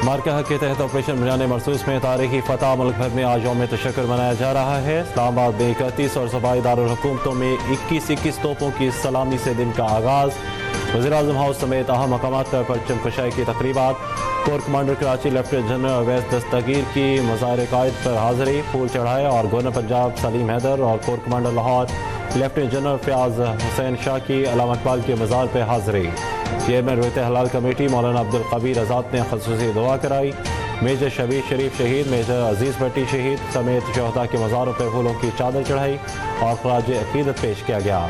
मार्का हक के तहत ऑपरेशन मिजान मरसूस में तारीखी फतह मुल्क भर में आज यौम तशक्कुर मनाया जा रहा है। इस्लामाबाद में 31 और सूबाई दारुल-हुकूमतों में 21 तोपों की सलामी से दिन का आगाज़। वज़ीर-ए-आज़म हाउस समेत अहम मकामात पर परचम कुशाई की तकरीबात। Core commander Karachi lieutenant general Awais Dastgir की मज़ार कायद पर हाज़िरी, फूल चढ़ाए और गवर्नर पंजाब सलीम हैदर और corps commander Lahore lieutenant general Fayyaz Hussain Shah की अल्लामा इकबाल के मज़ार पर हाज़िरी। चेयरमैन रोहित हलाल कमेटी मौलाना अब्दुल कबीर आज़ाद ने ख़ुसूसी दुआ कराई। मेजर शबीर शरीफ शहीद, मेजर अजीज़ भट्टी शहीद समेत शहदा के मज़ारों पर फूलों की चादर चढ़ाई और ख़राज अक़ीदत पेश किया गया।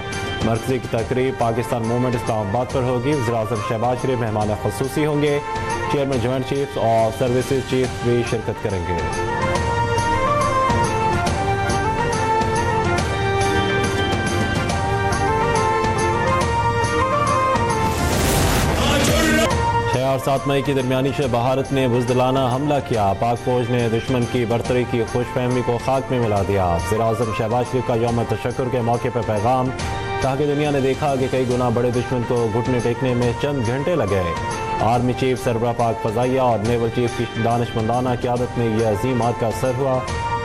मरकज़ी की तकरीब पाकिस्तान मूवमेंट इस्लामाबाद पर होगी। वज़ीर-ए-आज़म शहबाज शरीफ मेहमान ख़ुसूसी होंगे। चेयरमैन जॉइंट चीफ्स और सर्विसेज चीफ भी शिरकत करेंगे। और 7 मई की दरमियानी शब भारत ने बुज़दिलाना हमला किया। पाक फौज ने दुश्मन की बरतरी की खुशफहमी को खाक में मिला दिया। वज़ीर-ए-आज़म शहबाज शरीफ का यौम तशक्कुर के मौके पर पैगाम। कहा कि दुनिया ने देखा कि कई गुना बड़े दुश्मन को घुटने टेकने में चंद घंटे लगे। आर्मी चीफ सरबराह पाक फ़ज़ाइया और नेवल चीफ की दानिशमंदाना क़यादत में यह अजीम मार्का असर हुआ।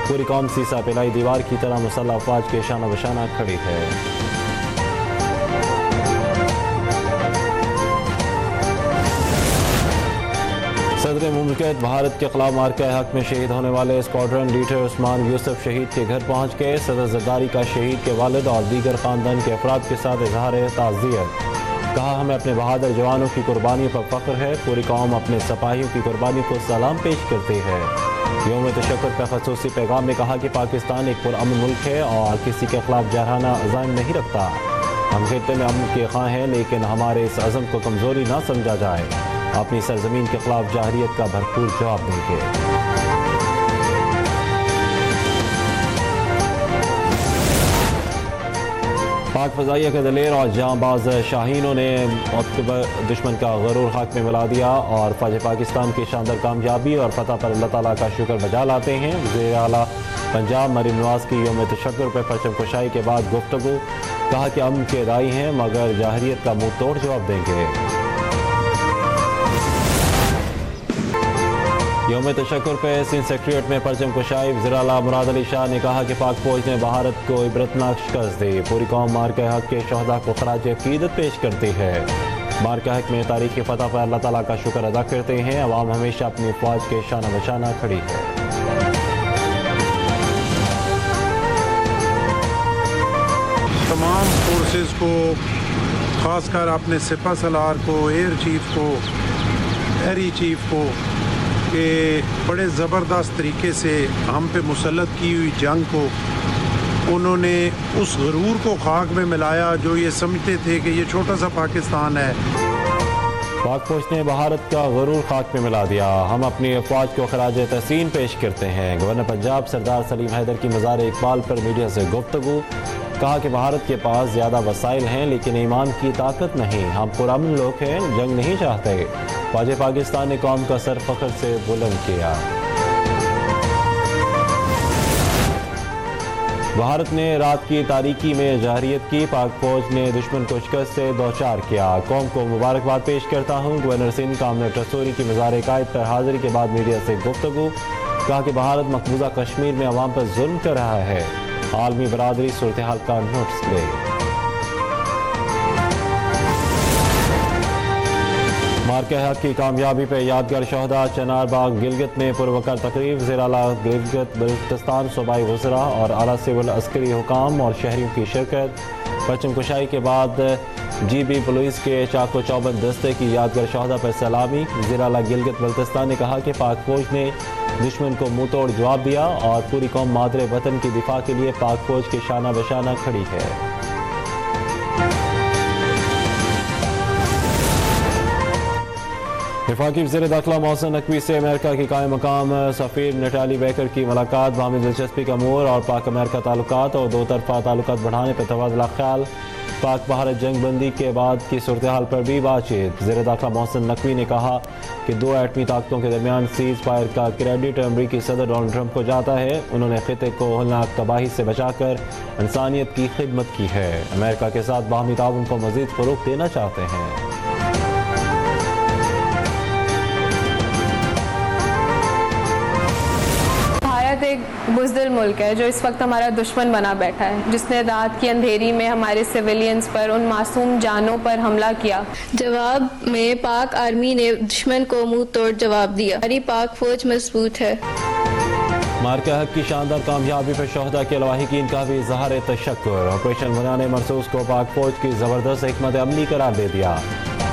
पूरी कौम सीसा पिलाई दीवार की तरह मुसल्लह अफ़वाज के शाना बशाना खड़ी है। सदर मुमलिकत भारत के खिलाफ मार्का हक में शहीद होने वाले स्क्वाड्रन लीडर उस्मान यूसुफ शहीद के घर पहुँच गए। सदर जरदारी का शहीद के वालिद और दीगर ख़ानदान के अफराद के साथ इजहार ताज़ियत। कहा हमें अपने बहादुर जवानों की कुर्बानी पर फ़ख्र है। पूरी कौम अपने सिपाहियों की कुर्बानी को सलाम पेश करती है। यौम तशक्कुर पर ख़ुसूसी पैगाम में कहा कि पाकिस्तान एक पुरअमन मुल्क है और किसी के खिलाफ जरहाना अज़ाइम नहीं रखता। हम खित्ते में अमन के ख़्वाह हैं, लेकिन हमारे इस अज़म को कमज़ोरी ना समझा जाए। अपनी सरजमीन के खिलाफ जाहरियत का भरपूर जवाब देंगे। पाक फ़ज़ाइया के दलेर और जांबाज शाहीनों ने दुश्मन का गरूर खाक में मिला दिया और फ़ौज पाकिस्तान की शानदार कामयाबी और फतह पर अल्लाह ताला का शुक्र बजा लाते हैं। वज़ीर आला पंजाब मरीम नवाज़ की यौम तशक्कुर पर परचम कुशाई के बाद गुफ्तगू। कहा कि अमन के दाई हैं मगर जाहरियत का मुँह तोड़ जवाब देंगे। यौम तशक्कुर पे सिंध सेक्रेटेरिएट में परचम कुशाई। वज़ीर आला मुराद अली शाह ने कहा कि पाक फौज ने भारत को इबरतनाक शिकस्त दी। पूरी कौम मार्का हक के शहदा को खराज अक़ीदत पेश करती है। मार्का हक में तारीख़ी फतह पर अल्लाह ताला का शुक्र अदा करते हैं। अवाम हमेशा अपनी फ़ौज के शाना बशाना खड़ी है। तमाम फोर्सेस को, ख़ासकर अपने सिपा सलार को, एयर चीफ को, एरी चीफ को कि बड़े ज़बरदस्त तरीके से हम पे मुसल्लत की हुई जंग को उन्होंने उस गरूर को खाक में मिलाया जो ये समझते थे कि ये छोटा सा पाकिस्तान है। पाक फौज ने भारत का गरूर खाक में मिला दिया। हम अपनी अफवाज को खराज तहसीन पेश करते हैं। गवर्नर पंजाब सरदार सलीम हैदर की मज़ार इकबाल पर मीडिया से गुफ्तगू। कहा कि भारत के पास ज़्यादा वसाइल हैं लेकिन ईमान की ताकत नहीं। हम पुरअमन लोग हैं, जंग नहीं चाहते। फ़ौज पाकिस्तान ने कौम का सर फ़ख्र से बुलंद किया। भारत ने रात की तारीकी में जाहरियत की। पाक फौज ने दुश्मन को शिकस्त से दौचार किया। कौम को मुबारकबाद पेश करता हूँ। गवर्नर सिंध कामना टसूरी की मज़ार कायद पर हाज़िरी के बाद मीडिया से गुफ्तगू। कहा कि भारत मकबूजा कश्मीर में अवाम पर जुल्म कर रहा है। आलमी बरादरी सूरत हाल का नोटिस ले। मार्का हक की कामयाबी पर यादगार शहदा। चनार बाग गिलगित में पुरवकार तकरीब। वज़ीर आला गिलगित बल्तिस्तान सूबाई वज़रा और आला सिविल अस्करी हुकाम और शहरियों की शिरकत। परचम कुशाई के बाद GB पुलिस के चाको चौबंद दस्ते की यादगार शहदा पर सलामी। वज़ीर आला गिलगित बल्तिस्तान ने कहा कि पाक फौज ने दुश्मन को मुंह तोड़ जवाब दिया और पूरी कौम मादरे वतन की दिफा के लिए पाक फौज के शाना बशाना खड़ी है। वफाकी वज़ीर दाखिला मोहसिन नकवी से अमेरिका की कायम मकाम सफ़ीर नटाली बेकर की मुलाकात। बाहमी दिलचस्पी का अमूर और पाक अमेरिका ताल्लुकात और दो तरफा ताल्लुकात बढ़ाने पर तबादला ख्याल। पाक भारत जंग बंदी के बाद की सूरत हाल पर भी बातचीत। वज़ीर दाखिला मोहसिन नकवी ने कहा कि दो एटमी ताकतों के दरमियान सीज फायर का क्रेडिट अमरीकी सदर डोनाल्ड ट्रंप को जाता है। उन्होंने खिते को होलनाक तबाही से बचाकर इंसानियत की खिदमत की है। अमेरिका के साथ बाहमी ताउन को मज़ीद फ़रोग़ देना चाहते हैं। بزدل ملک ہے جو اس وقت ہمارا دشمن بنا بیٹھا ہے، جس نے رات کی اندھیری میں ہمارے سویلینز پر، ان معصوم جانوں پر حملہ کیا۔ جواب میں پاک آرمی نے دشمن کو منہ توڑ جواب دیا۔ ہماری پاک فوج مضبوط ہے۔ مارکہ حق کی شاندار کامیابی پر شہداء کے لواحقین کا بھی اظہار تشکر۔ آپریشن بنانے مرسوس کو پاک فوج کی زبردست حکمت عملی قرار دے دیا۔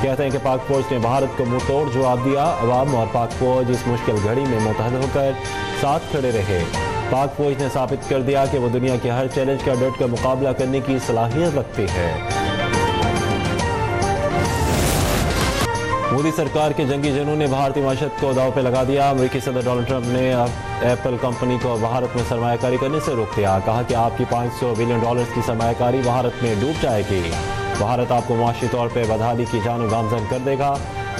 کہتے ہیں کہ پاک فوج نے بھارت کو منہ توڑ جواب دیا۔ عوام اور پاک فوج اس مشکل گھڑی میں متحد ہو کر ساتھ کھڑے رہے۔ پاک فوج نے ثابت کر دیا کہ وہ دنیا کے ہر چیلنج کا ڈٹ کر مقابلہ کرنے کی صلاحیت رکھتی ہے۔ مودی سرکار کے جنگی جنون نے بھارتی معیشت کو داؤ پہ لگا دیا۔ امریکی صدر ڈونلڈ ٹرمپ نے ایپل کمپنی کو بھارت میں سرمایہ کاری کرنے سے روک دیا۔ کہا کہ آپ کی $500 بلین کی سرمایہ کاری بھارت میں ڈوب جائے گی۔ بھارت آپ کو معاشی طور پہ بدحالی کی جانب گامزن کر دے گا۔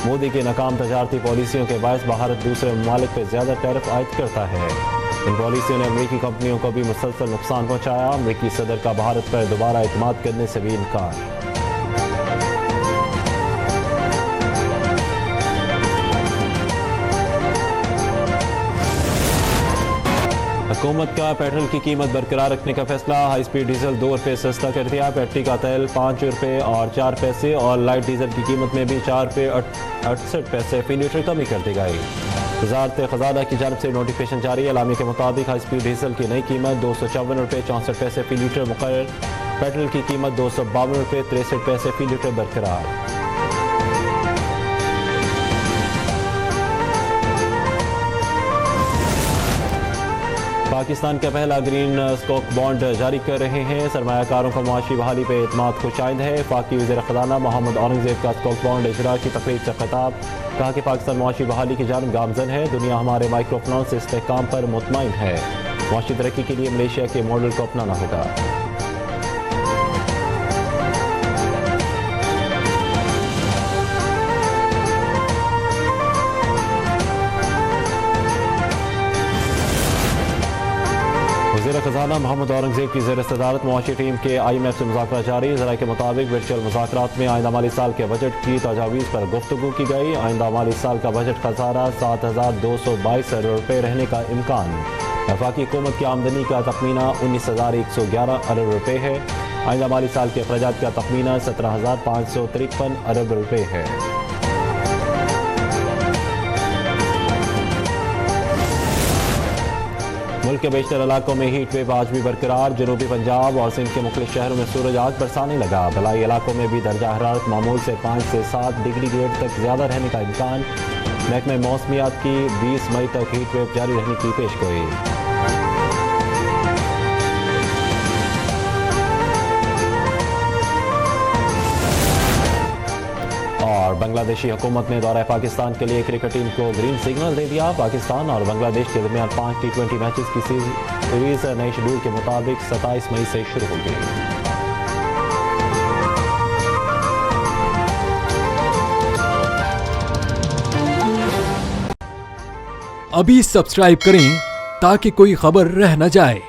مودی کی ناکام تجارتی پالیسیوں کے باعث بھارت دوسرے ممالک پہ زیادہ ٹیرف عائد کرتا ہے۔ ان پالیسیوں نے امریکی کمپنیوں کو بھی مسلسل نقصان پہنچایا۔ امریکی صدر کا بھارت پر دوبارہ اعتماد کرنے سے بھی انکار۔ حکومت کا پیٹرول کی قیمت برقرار رکھنے کا فیصلہ۔ ہائی سپیڈ ڈیزل ₹2 سستا کر دیا۔ پیٹری کا تیل ₹5 اور 4 پیسے اور لائٹ ڈیزل کی قیمت میں بھی ₹4.68 فی لیٹر کمی کر دی گئی۔ وزارت خزانہ کی جانب سے نوٹیفکیشن جاری ہے۔ اعلامیہ کے مطابق ہائی سپیڈ ڈیزل کی نئی قیمت ₹254.64 فی لیٹر مقرر۔ پیٹرول کی قیمت ₹252.63 فی لیٹر برقرار۔ پاکستان کا پہلا گرین اسکوک بانڈ جاری کر رہے ہیں۔ سرمایہ کاروں کو معاشی بحالی پہ اعتماد خوش آئند ہے۔ وفاقی وزیر خزانہ محمد اورنگزیب کا اسکوک بانڈ اجرا کی تقریب سے خطاب۔ کہا کہ پاکستان معاشی بحالی کی جانب گامزن ہے۔ دنیا ہمارے مائکرو فنانس استحکام پر مطمئن ہے۔ معاشی ترقی کے لیے ملیشیا کے ماڈل کو اپنانا ہوگا۔ وزیر خزانہ محمد اورنگزیب کی زیر صدارت معاشی ٹیم کے IMF سے مذاکرات جاری۔ ذرائع کے مطابق ورچوئل مذاکرات میں آئندہ مالی سال کے بجٹ کی تجاویز پر گفتگو کی گئی۔ آئندہ مالی سال کا بجٹ خسارہ $7,222 ارب رہنے کا امکان۔ وفاقی حکومت کی آمدنی کا تخمینہ $19,111 ارب ہے۔ آئندہ مالی سال کے اخراجات کا تخمینہ $17,553 ارب ہے۔ ملک کے بیشتر علاقوں میں ہیٹ ویو آج بھی برقرار۔ جنوبی پنجاب اور سندھ کے مختلف شہروں میں سورج آگ برسانے لگا۔ بالائی علاقوں میں بھی درجہ حرارت معمول سے 5 سے 7 ڈگری گریڈ تک زیادہ رہنے کا امکان۔ محکمہ موسمیات کی 20 مئی تک ہیٹ ویو جاری رہنے کی پیشگوئی۔ اور بنگلہ دیشی حکومت نے دورہ پاکستان کے لیے کرکٹ ٹیم کو گرین سگنل دے دیا۔ پاکستان اور بنگلہ دیش کے درمیان 5 T20 میچز کی سیریز نئے شیڈول کے مطابق 27 مئی سے شروع ہوگی۔ ابھی سبسکرائب کریں تاکہ کوئی خبر رہ نہ جائے۔